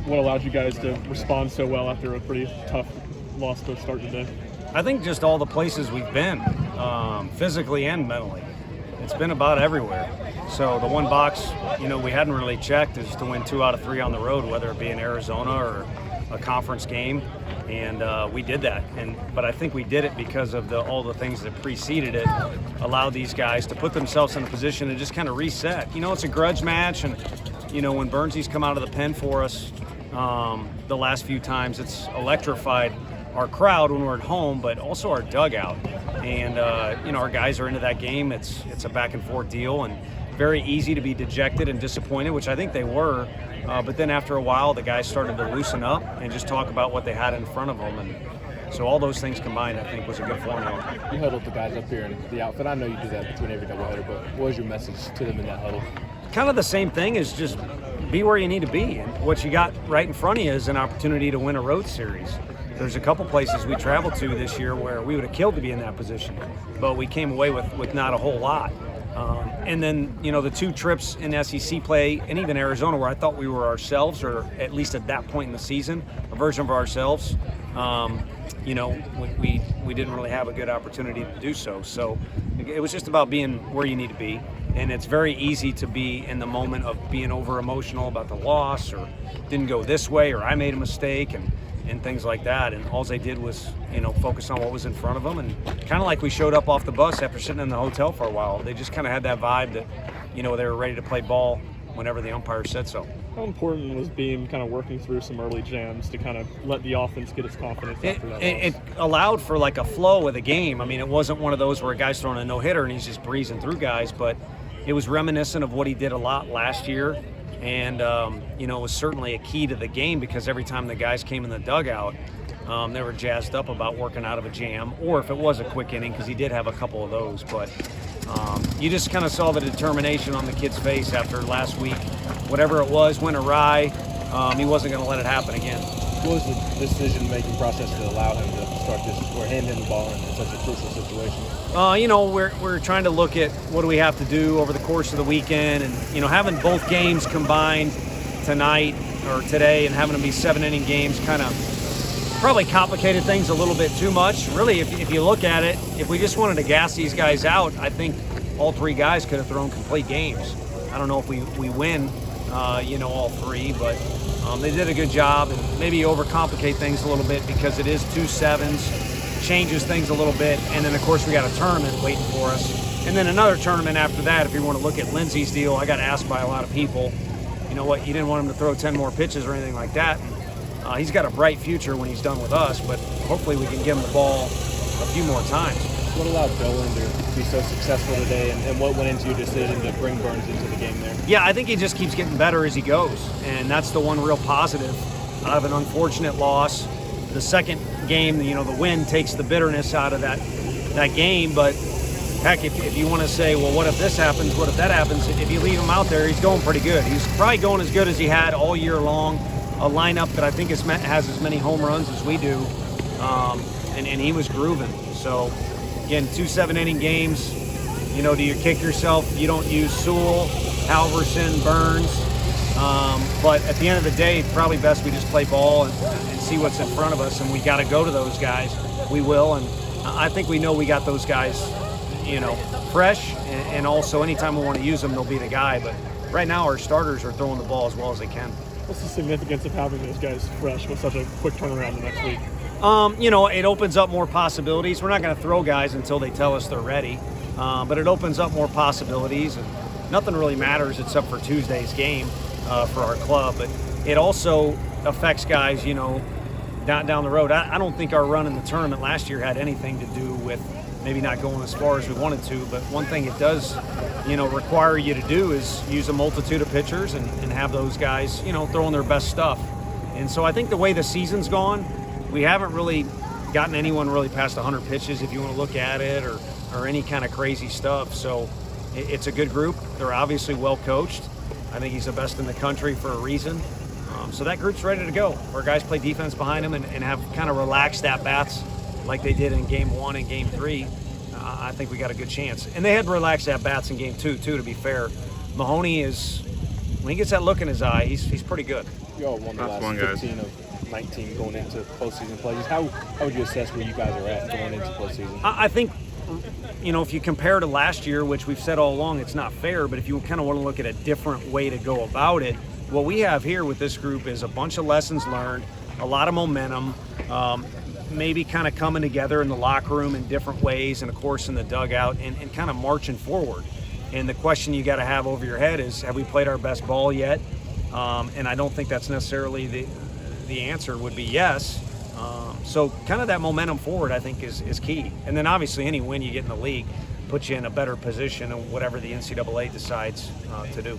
what allowed you guys to respond so well after a pretty tough loss to start today? I think just all the places we've been, physically and mentally. It's been about everywhere. So the one box, we hadn't really checked is to win 2 out of 3 on the road, whether it be in Arizona or a conference game, and we did that. But I think we did it because of all the things that preceded it, allowed these guys to put themselves in a position to just kind of reset. It's a grudge match, and when Burnsy's come out of the pen for us the last few times, it's electrified our crowd when we're at home, but also our dugout. And our guys are into that game. It's a back and forth deal, and very easy to be dejected and disappointed, which I think they were. But then after a while, the guys started to loosen up and just talk about what they had in front of them. And so all those things combined, I think, was a good formula. You huddled the guys up here in the outfit. I know you do that between every doubleheader, but what was your message to them in that huddle? Kind of the same thing, is just be where you need to be. And what you got right in front of you is an opportunity to win a road series. There's a couple places we traveled to this year where we would have killed to be in that position, but we came away with not a whole lot. And then, the 2 trips in SEC play, and even Arizona, where I thought we were ourselves, or at least at that point in the season, a version of ourselves, we didn't really have a good opportunity to do so. So it was just about being where you need to be. And it's very easy to be in the moment of being over emotional about the loss, or didn't go this way, or I made a mistake, and things like that. And all they did was, focus on what was in front of them. And kind of like we showed up off the bus after sitting in the hotel for a while. They just kind of had that vibe that, they were ready to play ball whenever the umpire said so. How important was being kind of working through some early jams to kind of let the offense get its confidence after that loss? It allowed for like a flow of the game. I mean, it wasn't one of those where a guy's throwing a no-hitter and he's just breezing through guys, but it was reminiscent of what he did a lot last year. And, it was certainly a key to the game, because every time the guys came in the dugout, they were jazzed up about working out of a jam, or if it was a quick inning, because he did have a couple of those. But you just kind of saw the determination on the kid's face after last week. Whatever it was went awry. He wasn't going to let it happen again. What was the decision-making process to allow him to start this, or hand him the ball in such a crucial situation? We're trying to look at what do we have to do over the course of the weekend, and having both games combined tonight or today and having them be 7-inning games kind of probably complicated things a little bit too much. Really, if you look at it, if we just wanted to gas these guys out, I think all 3 guys could have thrown complete games. I don't know if we win, all 3, but they did a good job, and maybe overcomplicate things a little bit because it is 2 7s, changes things a little bit, and then of course we got a tournament waiting for us, and then another tournament after that. If you want to look at Lindsey's deal, I got asked by a lot of people, you didn't want him to throw 10 more pitches or anything like that. And, he's got a bright future when he's done with us, but hopefully we can give him the ball a few more times. What allowed Dolan to be so successful today, and what went into your decision to bring Burns into the game there? Yeah, I think he just keeps getting better as he goes, and that's the one real positive out of an unfortunate loss. The second game, the win takes the bitterness out of that game, but heck, if you want to say, well, what if this happens, what if that happens, if you leave him out there, he's going pretty good. He's probably going as good as he had all year long, a lineup that I think has as many home runs as we do, and he was grooving. So, again, 2 7-inning games. Do you kick yourself? You don't use Sewell, Halverson, Burns. But at the end of the day, it's probably best we just play ball and see what's in front of us, and we got to go to those guys. We will, and I think we know we got those guys, fresh, and also anytime we want to use them, they'll be the guy. But right now, our starters are throwing the ball as well as they can. What's the significance of having those guys fresh with such a quick turnaround the next week? It opens up more possibilities. We're not going to throw guys until they tell us they're ready, but it opens up more possibilities, and nothing really matters except for Tuesday's game for our club. But it also affects guys, down the road. I don't think our run in the tournament last year had anything to do with maybe not going as far as we wanted to, but one thing it does, require you to do is use a multitude of pitchers and have those guys, throwing their best stuff. And so I think the way the season's gone, we haven't really gotten anyone really past 100 pitches, if you want to look at it, or any kind of crazy stuff. So it's a good group. They're obviously well coached. I think he's the best in the country for a reason. So that group's ready to go. Our guys play defense behind them and have kind of relaxed at-bats like they did in Game 1 and Game 3. I think we got a good chance. And they had relaxed at-bats in Game 2, too, to be fair. Mahoney when he gets that look in his eye, he's pretty good. y'all won the Last last one, guys. 15 of 19 going into postseason play. Just how would you assess where you guys are at going into postseason? I think, if you compare to last year, which we've said all along, it's not fair, but if you kind of want to look at a different way to go about it, what we have here with this group is a bunch of lessons learned, a lot of momentum, maybe kind of coming together in the locker room in different ways, and of course in the dugout, and kind of marching forward. And the question you got to have over your head is, have we played our best ball yet? And I don't think that's necessarily the answer would be yes. So kind of that momentum forward, I think, is key. And then obviously any win you get in the league puts you in a better position in whatever the NCAA decides to do.